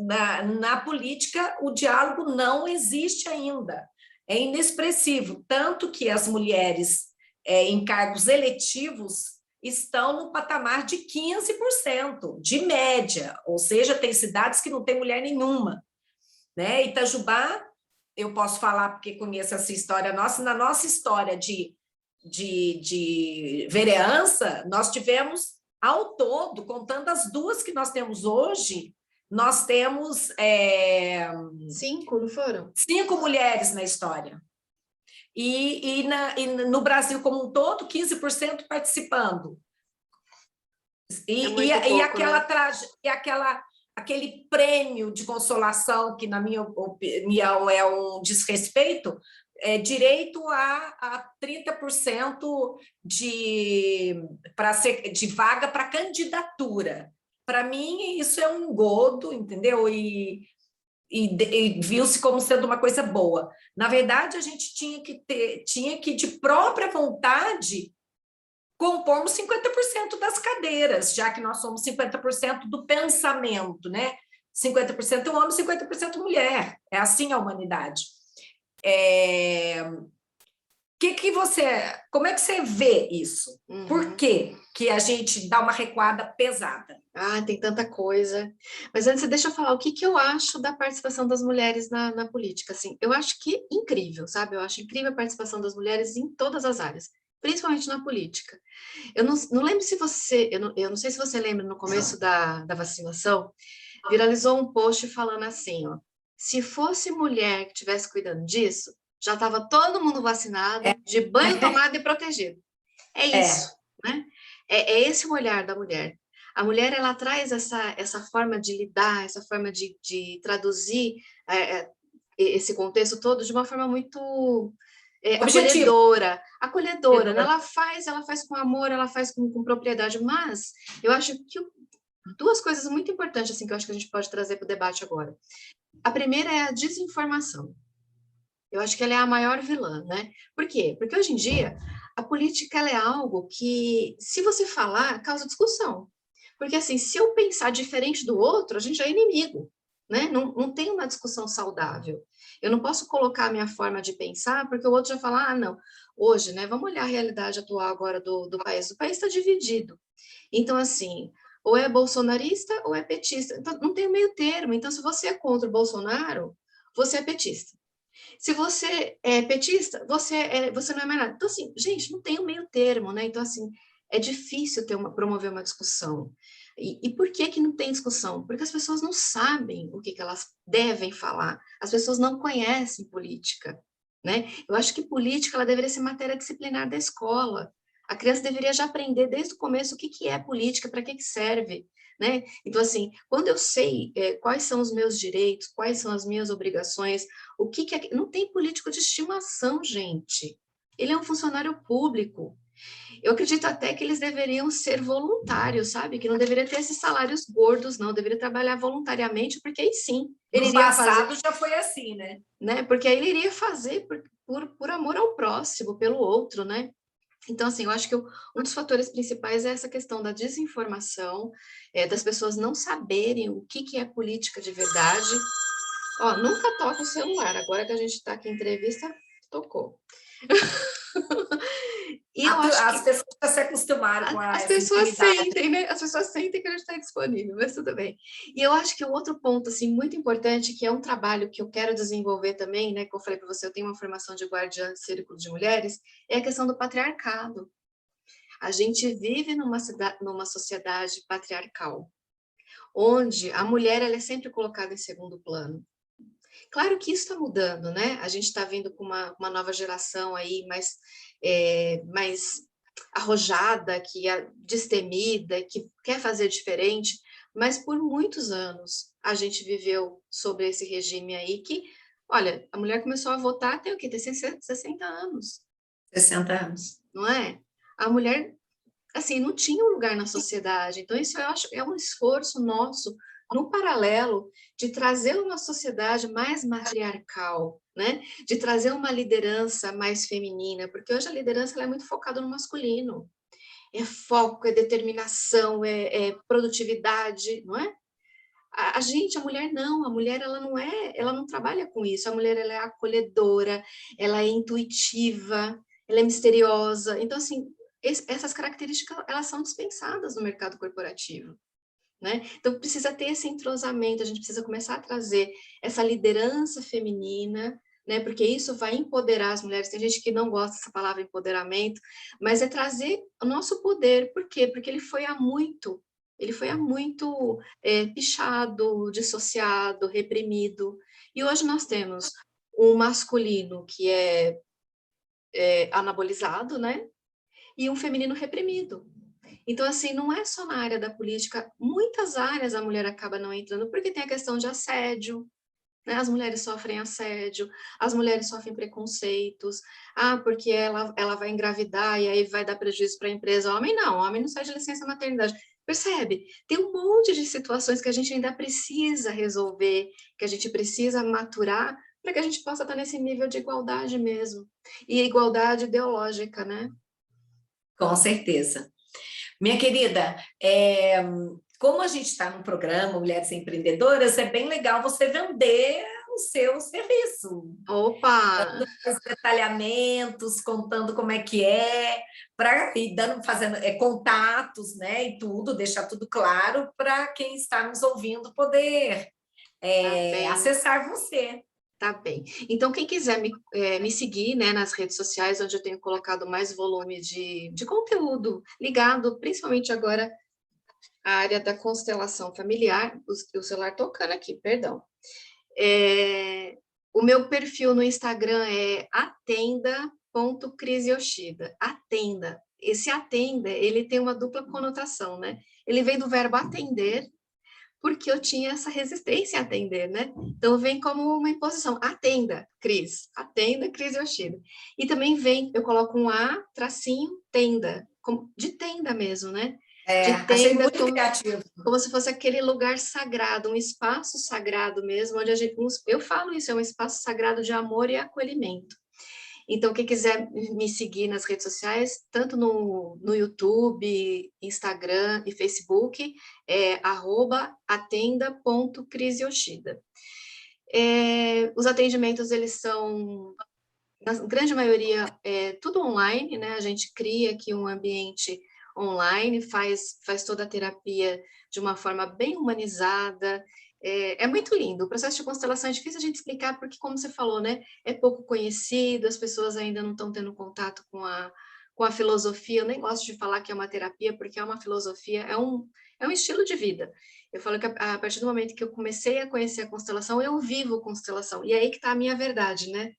na política o diálogo não existe ainda, é inexpressivo, tanto que as mulheres em cargos eletivos estão no patamar de 15% de média, ou seja, tem cidades que não tem mulher nenhuma, né? Itajubá, eu posso falar porque conheço essa história nossa, na nossa história de vereança, nós tivemos ao todo, contando as duas que nós temos hoje, nós temos 5, não foram? 5 mulheres na história. E no Brasil como um todo, 15% participando. Aquele prêmio de consolação, que, na minha opinião, é um desrespeito, direito a 30% de vaga para candidatura. Para mim, isso é um engodo, entendeu? E viu-se como sendo uma coisa boa. Na verdade, a gente tinha que de própria vontade, compormos 50% das cadeiras, já que nós somos 50% do pensamento, né? 50% homem, 50% mulher. É assim a humanidade. Como é que você vê isso? Por que a gente dá uma recuada pesada? Tem tanta coisa. Mas antes, deixa eu falar o que eu acho da participação das mulheres na política. Assim, eu acho que incrível, sabe? Eu acho incrível a participação das mulheres em todas as áreas, principalmente na política. Eu não lembro se você... Eu não sei se você lembra, no começo da vacinação, viralizou um post falando assim, ó, se fosse mulher que estivesse cuidando disso, já estava todo mundo vacinado, de banho tomado e protegido. É isso, né? É esse o olhar da mulher. A mulher, ela traz essa forma de lidar, essa forma de traduzir esse contexto todo de uma forma muito acolhedora. Né? Ela faz com amor, ela faz com propriedade, mas eu acho que duas coisas muito importantes assim, que eu acho que a gente pode trazer para o debate agora. A primeira é a desinformação. Eu acho que ela é a maior vilã, né? Por quê? Porque hoje em dia a política ela é algo que, se você falar, causa discussão. Porque assim, se eu pensar diferente do outro, a gente já é inimigo, né? Não tem uma discussão saudável. Eu não posso colocar a minha forma de pensar, porque o outro já fala, não, hoje, né? Vamos olhar a realidade atual agora do país. O país está dividido. Então, assim, ou é bolsonarista ou é petista. Então, não tem meio termo. Então, se você é contra o Bolsonaro, você é petista. Se você é petista, você não é mais nada. Então, assim, gente, não tem um meio termo, né? Então, assim, é difícil promover uma discussão. E por que não tem discussão? Porque as pessoas não sabem o que elas devem falar. As pessoas não conhecem política, né? Eu acho que política ela deveria ser matéria disciplinar da escola. A criança deveria já aprender desde o começo o que é política, para que serve, né? Então, assim, quando eu sei quais são os meus direitos, quais são as minhas obrigações, o que é... Não tem político de estimação, gente. Ele é um funcionário público. Eu acredito até que eles deveriam ser voluntários, sabe? Que não deveria ter esses salários gordos, não. Deveria trabalhar voluntariamente, porque aí sim, ele No iria fazer, passado já foi assim, né? né? Porque aí ele iria fazer por amor ao próximo, pelo outro, né? Então, assim, eu acho que um dos fatores principais é essa questão da desinformação, das pessoas não saberem o que é política de verdade. Ó, nunca toca o celular, agora que a gente está aqui em entrevista, tocou. E eu acho As que pessoas já se acostumaram com as essa pessoas intimidade. sentem, né? As pessoas sentem que a gente está disponível, mas tudo bem. E eu acho que o outro ponto, assim, muito importante, que é um trabalho que eu quero desenvolver também, né? Que eu falei para você, eu tenho uma formação de guardiã de círculo de mulheres, é a questão do patriarcado. A gente vive numa sociedade patriarcal, onde a mulher ela é sempre colocada em segundo plano. Claro que isso está mudando, né? A gente está vindo com uma nova geração aí mais arrojada, que é destemida, que quer fazer diferente, mas por muitos anos a gente viveu sobre esse regime aí que, olha, a mulher começou a votar tem o quê? Tem 60 anos. 60 anos. Não é? A mulher assim, não tinha um lugar na sociedade. Então, isso eu acho é um esforço nosso, no paralelo, de trazer uma sociedade mais matriarcal, né? De trazer uma liderança mais feminina, porque hoje a liderança ela é muito focada no masculino. É foco, é determinação, é produtividade, não é? A mulher não, a mulher ela não é, ela não trabalha com isso. A mulher ela é acolhedora, ela é intuitiva, ela é misteriosa. Então assim, essas características elas são dispensadas no mercado corporativo, né? Então precisa ter esse entrosamento, a gente precisa começar a trazer essa liderança feminina, né? Porque isso vai empoderar as mulheres. Tem gente que não gosta dessa palavra empoderamento, mas é trazer o nosso poder. Por quê? Porque ele foi há muito pichado, dissociado, reprimido. E hoje nós temos um masculino que é anabolizado, né? E um feminino reprimido. Então, assim, não é só na área da política, muitas áreas a mulher acaba não entrando, porque tem a questão de assédio, né? As mulheres sofrem assédio, as mulheres sofrem preconceitos, porque ela vai engravidar e aí vai dar prejuízo para a empresa. O homem não sai de licença maternidade. Percebe? Tem um monte de situações que a gente ainda precisa resolver, que a gente precisa maturar, para que a gente possa estar nesse nível de igualdade mesmo. E igualdade ideológica, né? Com certeza. Minha querida, como a gente está no programa Mulheres Empreendedoras, é bem legal você vender o seu serviço, Opa! os detalhamentos, contando como é que é, para ir dando, fazendo contatos, né? E tudo, deixar tudo claro para quem está nos ouvindo poder Tá bem. acessar você. Tá bem. Então, quem quiser me seguir, né, nas redes sociais, onde eu tenho colocado mais volume de conteúdo ligado, principalmente agora, à área da constelação familiar, o celular tocando aqui, perdão. O meu perfil no Instagram é atenda.crisioshida. Atenda. Esse atenda, ele tem uma dupla conotação, né? Ele vem do verbo atender, porque eu tinha essa resistência a atender, né? Então vem como uma imposição, atenda, Cris Yoshida. E também vem, eu coloco um A, tracinho, tenda, de tenda mesmo, né? De Achei tenda muito criativo. como se fosse aquele lugar sagrado, um espaço sagrado mesmo, onde eu falo isso, é um espaço sagrado de amor e acolhimento. Então, quem quiser me seguir nas redes sociais, tanto no YouTube, Instagram e Facebook, é @atenda.crisioshida. Os atendimentos, eles são, na grande maioria, tudo online, né? A gente cria aqui um ambiente online, faz toda a terapia de uma forma bem humanizada. É muito lindo. O processo de constelação é difícil a gente explicar, porque, como você falou, né? É pouco conhecido, as pessoas ainda não estão tendo contato com a filosofia. Eu nem gosto de falar que é uma terapia, porque é uma filosofia, é um estilo de vida. Eu falo que a partir do momento que eu comecei a conhecer a constelação, eu vivo constelação. E é aí que está a minha verdade, né?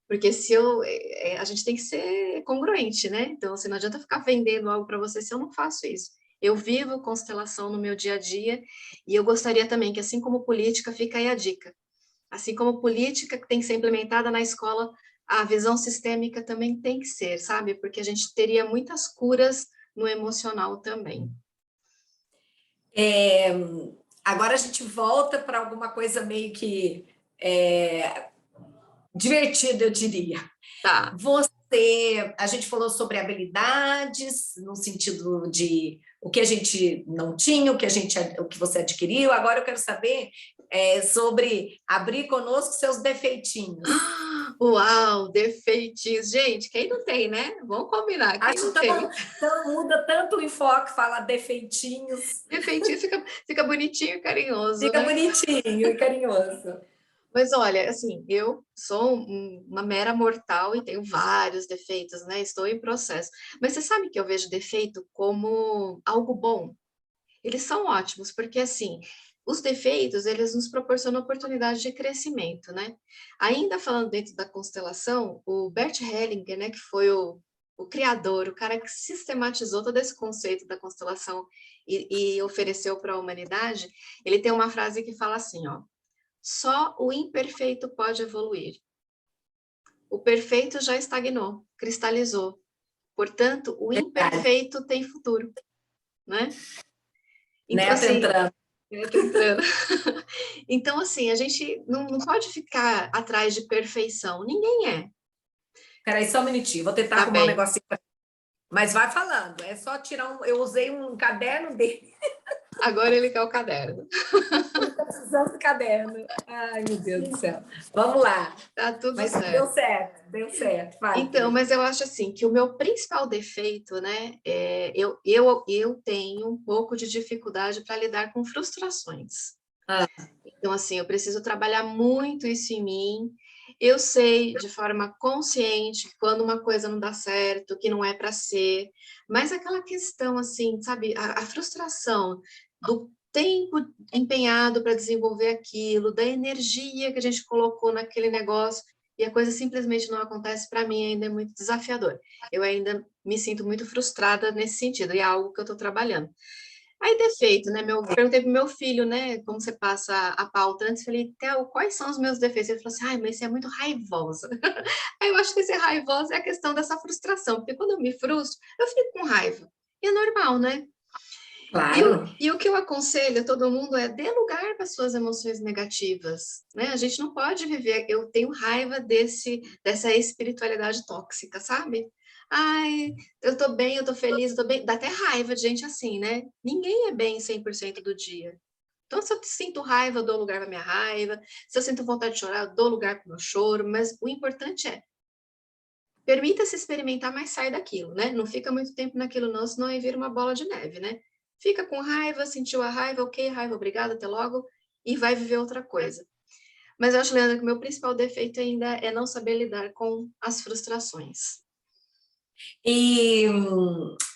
Porque a gente tem que ser congruente, né? Então, assim, não adianta ficar vendendo algo para você se eu não faço isso. Eu vivo constelação no meu dia a dia e eu gostaria também que, assim como política, fica aí a dica. Assim como política tem que ser implementada na escola, a visão sistêmica também tem que ser, sabe? Porque a gente teria muitas curas no emocional também. Agora a gente volta para alguma coisa meio que divertida, eu diria. Tá. A gente falou sobre habilidades, no sentido de o que a gente não tinha, o que você adquiriu. Agora eu quero saber sobre abrir conosco seus defeitinhos. Uau, defeitinhos. Gente, quem não tem, né? Vamos combinar, quem Acho não tem? tão muda tanto o enfoque, fala defeitinhos. Defeitinho fica bonitinho e carinhoso, Fica né? bonitinho e carinhoso. Mas olha, assim, eu sou uma mera mortal e tenho vários defeitos, né? Estou em processo. Mas você sabe que eu vejo defeito como algo bom? Eles são ótimos, porque assim, os defeitos, eles nos proporcionam oportunidade de crescimento, né? Ainda falando dentro da constelação, o Bert Hellinger, né, que foi o criador, o cara que sistematizou todo esse conceito da constelação e ofereceu para a humanidade, ele tem uma frase que fala assim, ó: só o imperfeito pode evoluir. O perfeito já estagnou, cristalizou. Portanto, o imperfeito tem futuro, né? Então, Neto assim, entrando. Neto entrando. Então, assim, a gente não pode ficar atrás de perfeição. Ninguém é. Peraí, só um minutinho, vou tentar Tá arrumar um bem. negocinho. Mas vai falando, é só tirar um. Eu usei um caderno dele. Agora ele quer o caderno. Ele está precisando do caderno. Ai, meu Deus do céu. Vamos lá. Tá tudo Mas deu certo. certo, deu certo. Vai, Então, Cris. mas eu acho assim que o meu principal defeito, né, eu tenho um pouco de dificuldade para lidar com frustrações. Ah, Então, assim, eu preciso trabalhar muito isso em mim. Eu sei de forma consciente que quando uma coisa não dá certo, que não é para ser, mas aquela questão, assim, sabe, a frustração do tempo empenhado para desenvolver aquilo, da energia que a gente colocou naquele negócio e a coisa simplesmente não acontece, para mim ainda é muito desafiador. Eu ainda me sinto muito frustrada nesse sentido, e é algo que eu estou trabalhando. Aí, defeito, né? Perguntei pro meu filho, né? Como você passa a pauta antes, falei, Theo, quais são os meus defeitos? Ele falou assim, ai, mas você é muito raivosa. Aí eu acho que ser raivosa é a questão dessa frustração, porque quando eu me frustro, eu fico com raiva. E é normal, né? claro. E o que eu aconselho a todo mundo é dê lugar para suas emoções negativas, né? A gente não pode viver, eu tenho raiva dessa espiritualidade tóxica, sabe? Ai, eu tô bem, eu tô feliz, eu tô bem. Dá até raiva de gente assim, né? Ninguém é bem 100% do dia. Então, se eu sinto raiva, eu dou lugar para minha raiva. Se eu sinto vontade de chorar, eu dou lugar para o meu choro. Mas o importante é, permita-se experimentar, mas sai daquilo, né? Não fica muito tempo naquilo não, senão aí vira uma bola de neve, né? Fica com raiva, sentiu a raiva, ok, raiva, obrigada, até logo, e vai viver outra coisa. Mas eu acho, Leandro, que o meu principal defeito ainda é não saber lidar com as frustrações. E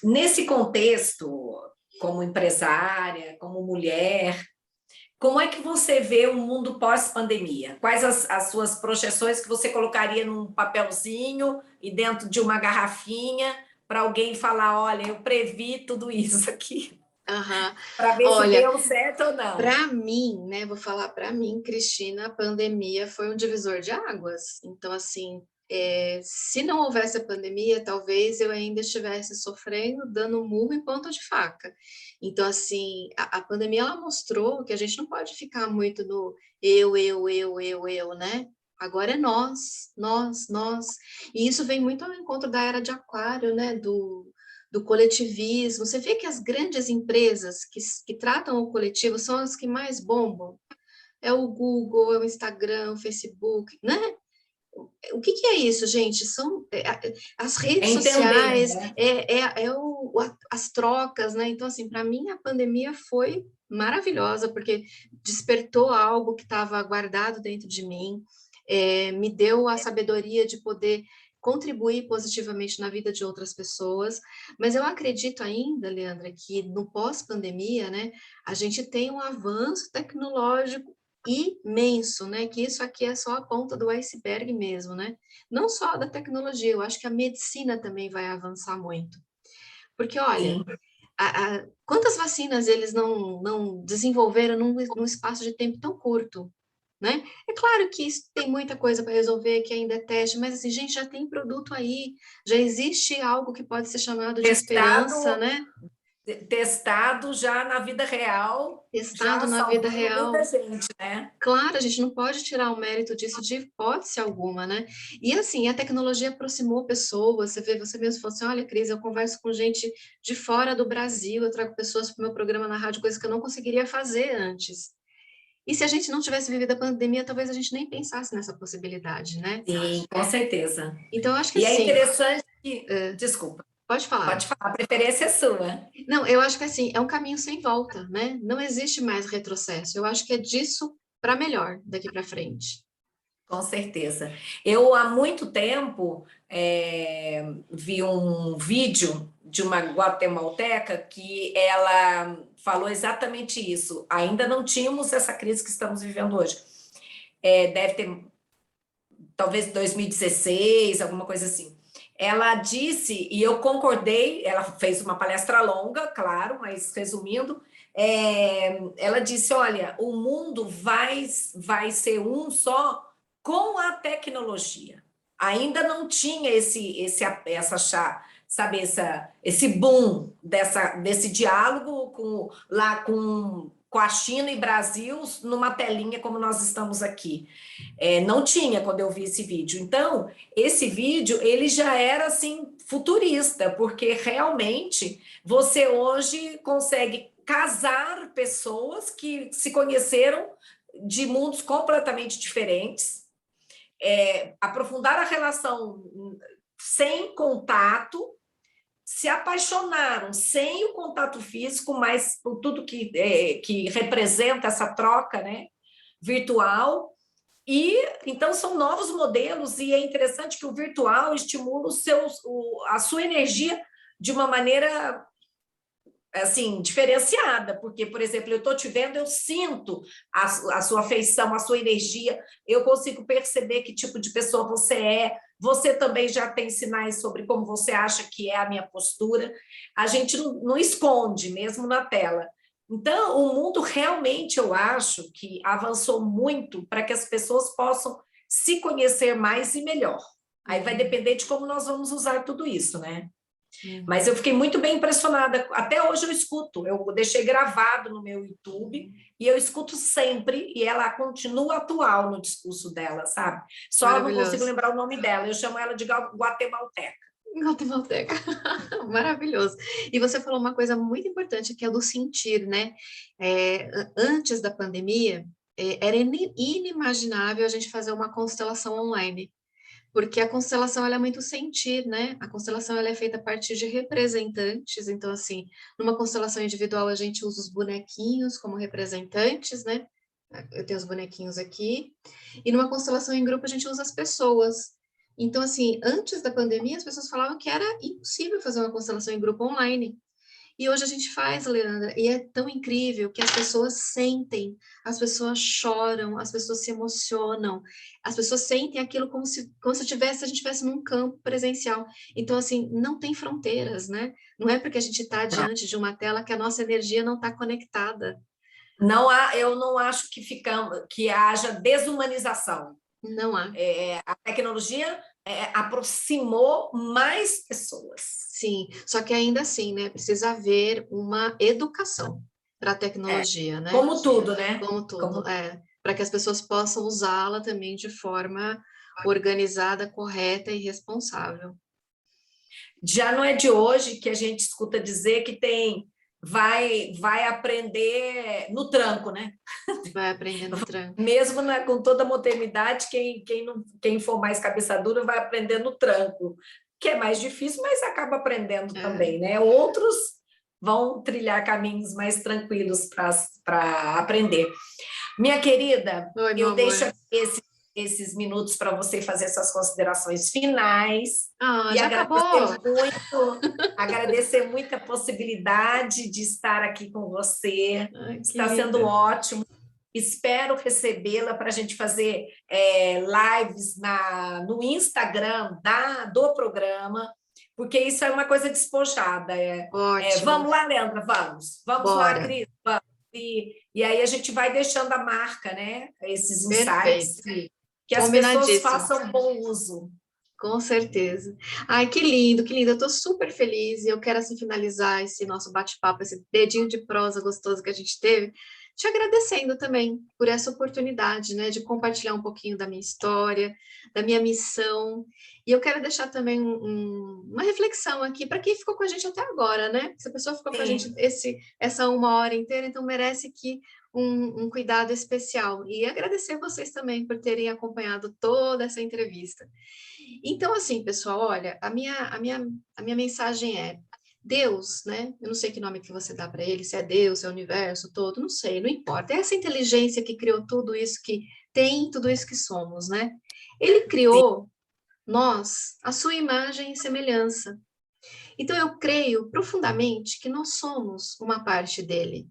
nesse contexto, como empresária, como mulher, como é que você vê o mundo pós-pandemia? Quais as suas projeções que você colocaria num papelzinho e dentro de uma garrafinha para alguém falar, olha, eu previ tudo isso aqui, Uhum. para ver se Olha, deu certo ou não? para mim, né, vou falar para mim, Cristina, a pandemia foi um divisor de águas. Então, assim, se não houvesse a pandemia, talvez eu ainda estivesse sofrendo, dando um murro em ponta de faca. Então, assim, a pandemia ela mostrou que a gente não pode ficar muito no eu, né? Agora é nós. E isso vem muito ao encontro da era de Aquário, né? Do coletivismo. Você vê que as grandes empresas que tratam o coletivo são as que mais bombam. É o Google, é o Instagram, o Facebook, né? O que é isso, gente? São as É redes entender, sociais, né? as trocas, né? Então, assim, para mim a pandemia foi maravilhosa, porque despertou algo que estava guardado dentro de mim, me deu a sabedoria de poder contribuir positivamente na vida de outras pessoas, mas eu acredito ainda, Leandra, que no pós-pandemia, né, a gente tem um avanço tecnológico imenso, né? Que isso aqui é só a ponta do iceberg mesmo, né? Não só da tecnologia, eu acho que a medicina também vai avançar muito. Porque, olha, Sim. quantas vacinas eles não desenvolveram num espaço de tempo tão curto? né? É claro que isso tem muita coisa para resolver, que ainda é teste, mas assim, gente, já tem produto aí, já existe algo que pode ser chamado de esperança, Testado, né? testado já na vida real, Testado já na vida salvando muita real. gente, né? Claro, a gente não pode tirar o mérito disso de hipótese alguma, né? E assim, a tecnologia aproximou pessoas, você vê, você mesmo falou assim, olha, Cris, eu converso com gente de fora do Brasil, eu trago pessoas para o meu programa na rádio, coisas que eu não conseguiria fazer antes. E se a gente não tivesse vivido a pandemia, talvez a gente nem pensasse nessa possibilidade, né? Sim, com certeza. Então, eu acho que E é assim, interessante que... Desculpa, pode falar. pode falar, a preferência é sua. Não, eu acho que assim, é um caminho sem volta, né? Não existe mais retrocesso. Eu acho que é disso para melhor daqui para frente. Com certeza. Eu, há muito tempo, vi um vídeo de uma guatemalteca que ela falou exatamente isso. Ainda não tínhamos essa crise que estamos vivendo hoje. Deve ter, talvez, 2016, alguma coisa assim. Ela disse, e eu concordei, ela fez uma palestra longa, claro, mas resumindo, ela disse, olha, o mundo vai ser um só com a tecnologia. Ainda não tinha sabe, esse boom desse diálogo com a China e Brasil numa telinha como nós estamos aqui. Não tinha quando eu vi esse vídeo. Então, esse vídeo ele já era assim futurista, porque realmente você hoje consegue casar pessoas que se conheceram de mundos completamente diferentes, aprofundar a relação sem contato, se apaixonaram sem o contato físico, mas por tudo que representa essa troca, né, virtual. E então são novos modelos, e é interessante que o virtual estimula a sua energia de uma maneira assim diferenciada, porque, por exemplo, eu estou te vendo, eu sinto a sua afeição, a sua energia, eu consigo perceber que tipo de pessoa você é. Você também já tem sinais sobre como você acha que é a minha postura. A gente não esconde, mesmo na tela. Então, o mundo realmente, eu acho que avançou muito para que as pessoas possam se conhecer mais e melhor. Aí vai depender de como nós vamos usar tudo isso, né? Mas eu fiquei muito bem impressionada. Até hoje eu escuto, eu deixei gravado no meu YouTube e eu escuto sempre, e ela continua atual no discurso dela, sabe? Só não consigo Maravilhoso. lembrar o nome dela, eu chamo ela de guatemalteca. Guatemalteca. Maravilhoso. E você falou uma coisa muito importante, que é do sentir, né? Antes da pandemia, era inimaginável a gente fazer uma constelação online, porque a constelação ela é muito sentir, né? A constelação ela é feita a partir de representantes, então assim, numa constelação individual a gente usa os bonequinhos como representantes, né? Eu tenho os bonequinhos aqui, e numa constelação em grupo a gente usa as pessoas. Então, assim, antes da pandemia, as pessoas falavam que era impossível fazer uma constelação em grupo online. E hoje a gente faz, Leandra, e é tão incrível que as pessoas sentem, as pessoas choram, as pessoas se emocionam, as pessoas sentem aquilo como se a gente estivesse num campo presencial. Então, assim, não tem fronteiras, né? Não é porque a gente está diante de uma tela que a nossa energia não está conectada. Não há, eu não acho que haja desumanização. Não há. A tecnologia aproximou mais pessoas. Sim, só que ainda assim, né? Precisa haver uma educação para a tecnologia, né? Como tudo, né? Como tudo, para que as pessoas possam usá-la também de forma organizada, correta e responsável. Já não é de hoje que a gente escuta dizer que vai aprender no tranco, né? Vai aprender no tranco. Mesmo com toda a modernidade, quem for mais cabeça dura vai aprender no tranco, que é mais difícil, mas acaba aprendendo também, né? Outros vão trilhar caminhos mais tranquilos para aprender. Minha querida, Oi, meu eu deixo amor. aqui esses minutos para você fazer suas considerações finais. Ah, E já acabou? agradecer muito a possibilidade de estar aqui com você. Ai, que Está sendo linda. ótimo. Espero recebê-la para a gente fazer lives no Instagram do programa, porque isso é uma coisa despojada. Ótimo. Vamos lá, Leandra, vamos. Vamos lá, Bora. Cris, vamos. E aí a gente vai deixando a marca, né? Esses insights, Perfeito. que as pessoas Combinadíssimo. façam bom uso. Com certeza. Ai, que lindo, que lindo. Eu estou super feliz e eu quero assim finalizar esse nosso bate-papo, esse dedinho de prosa gostoso que a gente teve, te agradecendo também por essa oportunidade, né, de compartilhar um pouquinho da minha história, da minha missão. E eu quero deixar também uma reflexão aqui para quem ficou com a gente até agora, né? Se a pessoa ficou com a gente Sim. essa 1 hora inteira, então merece que um cuidado especial. E agradecer vocês também por terem acompanhado toda essa entrevista. Então, assim, pessoal, olha, a minha mensagem é Deus, né? Eu não sei que nome que você dá para ele, se é Deus, se é o universo todo, não sei, não importa. É essa inteligência que criou tudo isso que tem, tudo isso que somos, né? Ele criou nós, a sua imagem e semelhança. Então, eu creio profundamente que nós somos uma parte dele.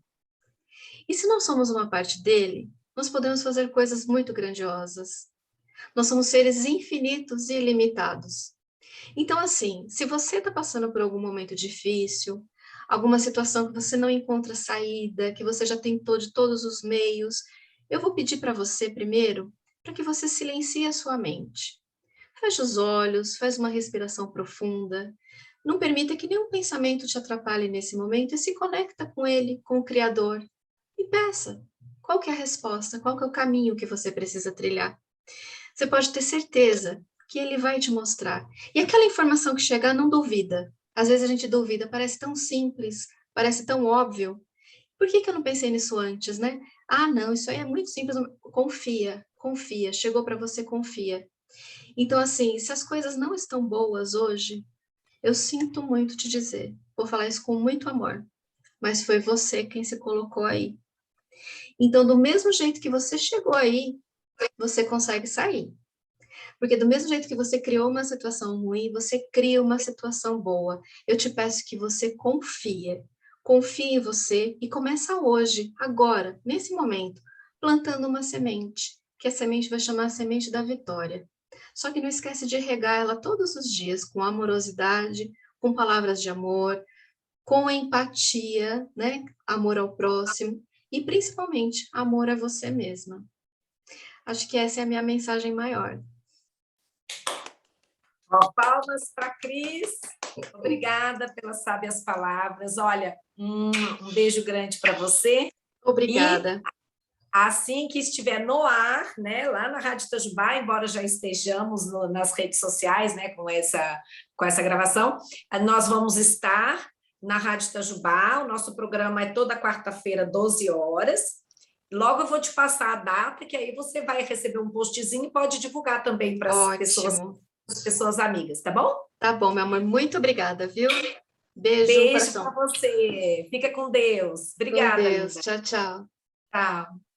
E se nós somos uma parte dele, nós podemos fazer coisas muito grandiosas. Nós somos seres infinitos e ilimitados. Então, assim, se você está passando por algum momento difícil, alguma situação que você não encontra saída, que você já tentou de todos os meios, eu vou pedir para você primeiro para que você silencie a sua mente. Feche os olhos, faz uma respiração profunda. Não permita que nenhum pensamento te atrapalhe nesse momento e se conecta com ele, com o Criador. E peça, qual que é a resposta, qual que é o caminho que você precisa trilhar. Você pode ter certeza que ele vai te mostrar. E aquela informação que chegar, não duvida. Às vezes a gente duvida, parece tão simples, parece tão óbvio. Por que eu não pensei nisso antes, né? Ah, não, isso aí é muito simples. Confia, confia. Chegou para você, confia. Então, assim, se as coisas não estão boas hoje, eu sinto muito te dizer. Vou falar isso com muito amor. Mas foi você quem se colocou aí. Então, do mesmo jeito que você chegou aí, você consegue sair. Porque do mesmo jeito que você criou uma situação ruim, você cria uma situação boa. Eu te peço que você confie. Confie em você e começa hoje, agora, nesse momento, plantando uma semente, que a semente vai chamar a semente da vitória. Só que não esquece de regar ela todos os dias com amorosidade, com palavras de amor, com empatia, né? Amor ao próximo e principalmente amor a você mesma. Acho que essa é a minha mensagem maior. Palmas para a Cris. Obrigada pelas sábias palavras. Olha, um beijo grande para você. Obrigada. E assim que estiver no ar, né, lá na Rádio Itajubá, embora já estejamos nas redes sociais, né, com essa gravação, nós vamos estar na Rádio Itajubá. O nosso programa é toda quarta-feira, 12 horas. Logo eu vou te passar a data, que aí você vai receber um postzinho e pode divulgar também para as pessoas amigas, tá bom? Tá bom, meu amor. Muito obrigada, viu? Beijo no Beijo para coração. você. Fica com Deus. Com Obrigada, Deus. linda. Tchau, tchau. Tchau.